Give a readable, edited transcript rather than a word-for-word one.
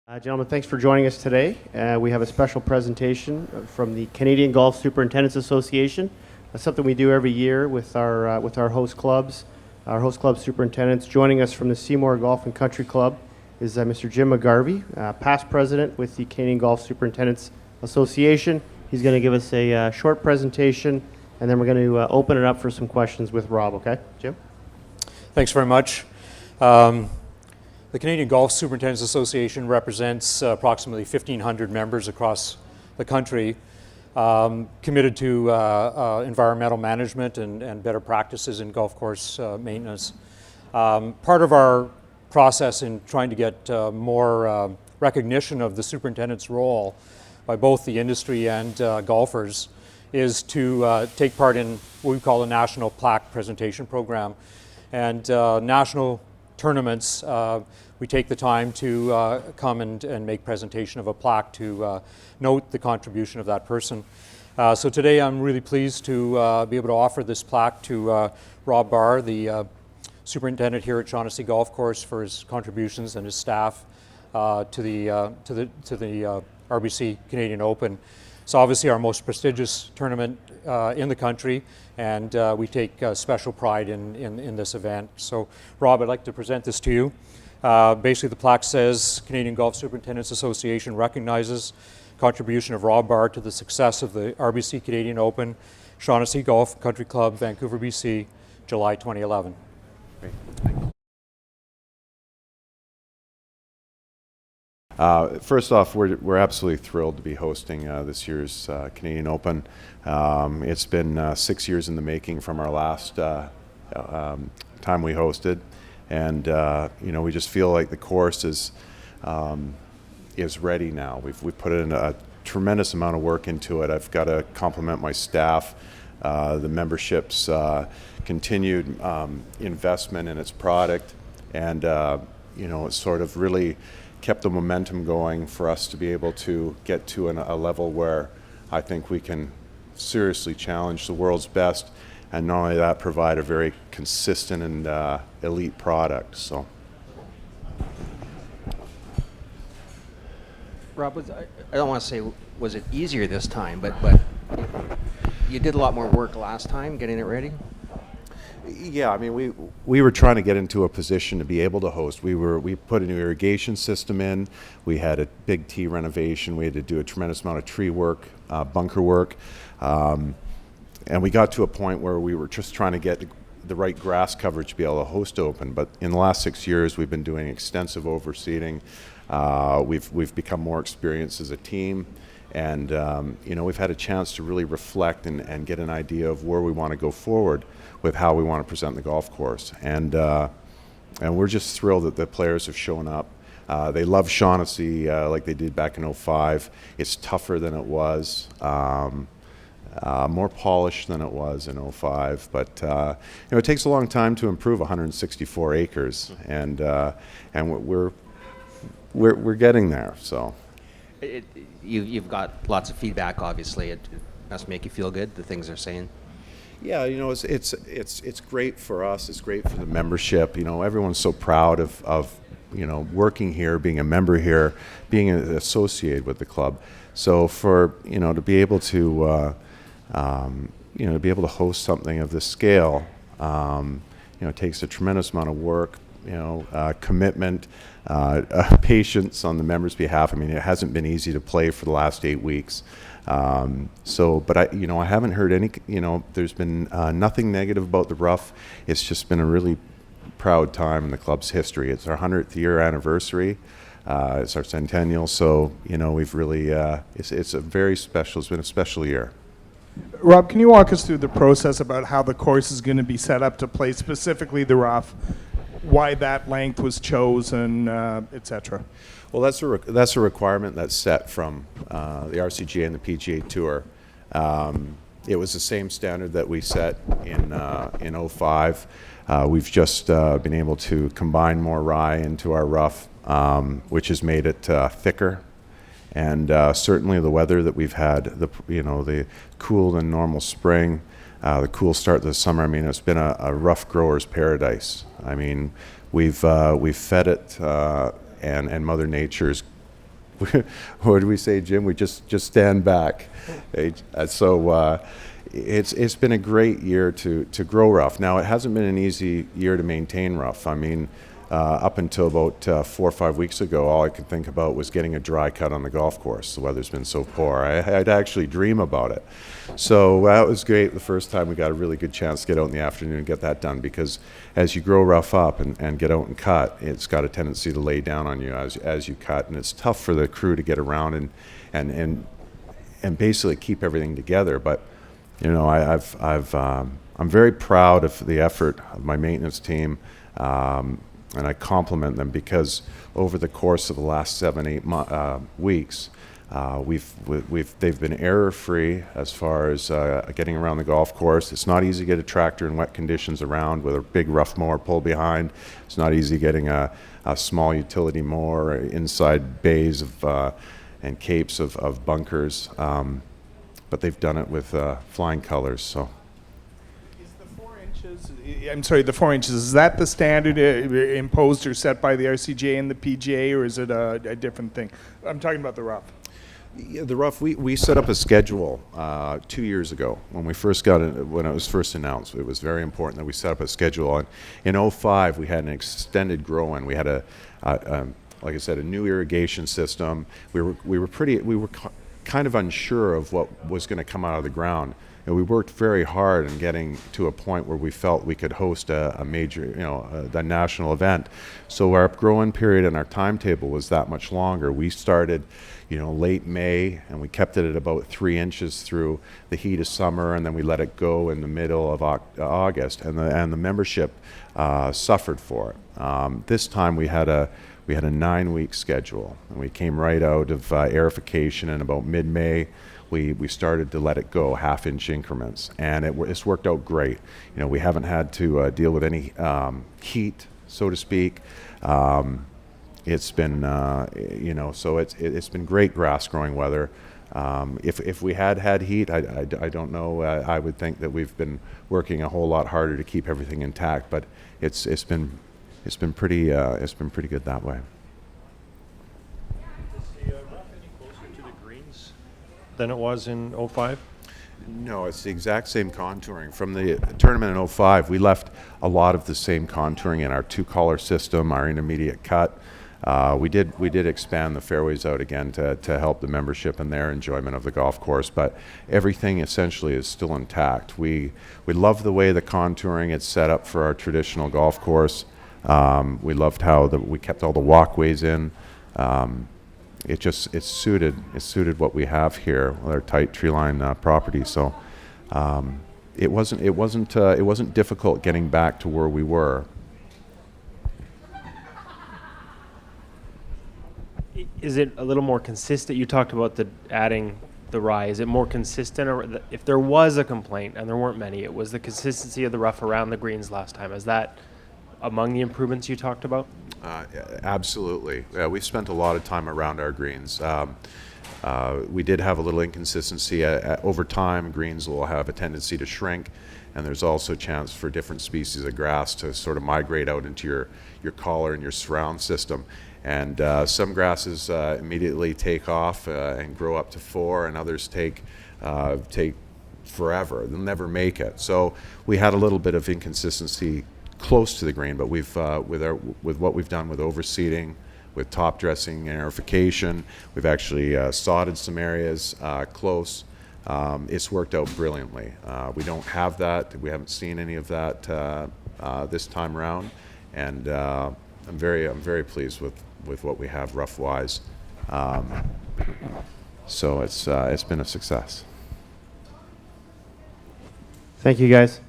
Gentlemen, thanks for joining us today. We have a special presentation from the Canadian Golf Superintendents Association. That's something we do every year with our host clubs, our host club superintendents. Joining us from the Seymour Golf and Country Club is Mr. Jim McGarvey, past president with the Canadian Golf Superintendents Association. He's going to give us a short presentation, and then we're going to open it up for some questions with Rob. Okay, Jim? Thanks very much. The Canadian Golf Superintendents Association represents approximately 1,500 members across the country, committed to environmental management and better practices in golf course maintenance. Part of our process in trying to get more recognition of the superintendent's role by both the industry and golfers is to take part in what we call a national plaque presentation program. And national tournaments, we take the time to come and make presentation of a plaque to note the contribution of that person. So today I'm really pleased to be able to offer this plaque to Robb Barr, the superintendent here at Shaughnessy Golf Course, for his contributions, and his staff to the RBC Canadian Open. It's obviously our most prestigious tournament in the country, and we take special pride in this event. So, Rob, I'd like to present this to you. Basically, the plaque says, Canadian Golf Superintendents Association recognizes contribution of Robb Barr to the success of the RBC Canadian Open, Shaughnessy Golf Country Club, Vancouver, BC, July 2011. Great. First off, we're absolutely thrilled to be hosting this year's Canadian Open. It's been 6 years in the making from our last time we hosted, and we just feel like the course is ready now. We've put in a tremendous amount of work into it. I've got to compliment my staff, the membership's continued investment in its product, and it's sort of really kept the momentum going for us to be able to get to a level where I think we can seriously challenge the world's best, and not only that, provide a very consistent and elite product. So, Rob, I don't want to say was it easier this time, but you did a lot more work last time getting it ready. yeah, I mean, we were trying to get into a position to be able to host. We put a new irrigation system in. We had a big tee renovation. We had to do a tremendous amount of tree work, bunker work, and we got to a point where we were just trying to get the right grass coverage to be able to host Open. But in the last 6 years, we've been doing extensive overseeding. We've become more experienced as a team. And we've had a chance to really reflect and get an idea of where we want to go forward with how we want to present the golf course. And we're just thrilled that the players have shown up. They love Shaughnessy like they did back in '05. It's tougher than it was, more polished than it was in '05. But it takes a long time to improve 164 acres, and we're getting there. So. You've got lots of feedback, obviously. It must make you feel good, the things they're saying. Yeah, it's great for us. It's great for the membership. Everyone's so proud of working here, being a member here, being associated with the club. So for to be able to host something of this scale, it takes a tremendous amount of work. Commitment, patience on the members' behalf. I mean, it hasn't been easy to play for the last 8 weeks. But I haven't heard any, there's been nothing negative about the rough. It's just been a really proud time in the club's history. It's our 100th year anniversary. It's our centennial. So, we've really, it's been a special year. Rob, can you walk us through the process about how the course is going to be set up to play specifically the rough? Why that length was chosen, etc. Well, that's a requirement that's set from the RCGA and the PGA Tour. It was the same standard that we set in '05. We've just been able to combine more rye into our rough, which has made it thicker. And certainly the weather that we've had, the cool than normal spring, the cool start to the summer. I mean, it's been a rough grower's paradise. I mean, we've fed it, and Mother Nature's what do we say, Jim? We just stand back. So it's been a great year to grow rough. Now, it hasn't been an easy year to maintain rough. I mean, up until about 4 or 5 weeks ago, all I could think about was getting a dry cut on the golf course. The weather's been so poor. I'd actually dream about it. So that was great. The first time we got a really good chance to get out in the afternoon and get that done, because as you grow rough up and get out and cut, it's got a tendency to lay down on you as you cut, and it's tough for the crew to get around and basically keep everything together. But you know, I'm very proud of the effort of my maintenance team. And I compliment them, because over the course of the last 7-8 weeks, they've been error-free as far as getting around the golf course. It's not easy to get a tractor in wet conditions around with a big rough mower pulled behind. It's not easy getting a small utility mower inside bays and capes of bunkers, but they've done it with flying colors. So. I'm sorry, the 4 inches, is that the standard imposed or set by the RCGA and the PGA, or is it a different thing? I'm talking about the rough. Yeah, the rough, we set up a schedule 2 years ago when we first got it, when it was first announced. It was very important that we set up a schedule. And in 2005, we had an extended grow-in. We had like I said, a new irrigation system. We were kind of unsure of what was going to come out of the ground. And we worked very hard in getting to a point where we felt we could host a major, a national event. So our growing period and our timetable was that much longer. We started, late May, and we kept it at about 3 inches through the heat of summer, and then we let it go in the middle of August, and the membership suffered for it. This time we had a 9-week schedule, and we came right out of aerification in about mid-May. We started to let it go half-inch increments, and it's worked out great. We haven't had to deal with any heat, so to speak. It's been, so it's been great grass growing weather. If we had heat, I don't know. I would think that we've been working a whole lot harder to keep everything intact, but it's been pretty good that way. Than it was in 2005? No, it's the exact same contouring. From the tournament in 2005, we left a lot of the same contouring in our 2-collar system, our intermediate cut. We did expand the fairways out again to help the membership and their enjoyment of the golf course, but everything essentially is still intact. We love the way the contouring is set up for our traditional golf course. We loved how we kept all the walkways in. It suited what we have here with our tight tree line property. So it wasn't difficult getting back to where we were. Is it a little more consistent? You talked about adding the rye. Is it more consistent, or if there was a complaint, and there weren't many, it was the consistency of the rough around the greens last time? Is that among the improvements you talked about? Absolutely. We spent a lot of time around our greens. We did have a little inconsistency. Over time, greens will have a tendency to shrink, and there's also a chance for different species of grass to sort of migrate out into your collar and your surround system. And some grasses immediately take off and grow up to 4, and others take forever. They'll never make it. So we had a little bit of inconsistency close to the green, but we've with what we've done with overseeding, with top dressing and aerification, we've actually sodded some areas close. It's worked out brilliantly. We don't have that. We haven't seen any of that this time around, and I'm very pleased with what we have rough wise. So it's been a success. Thank you, guys.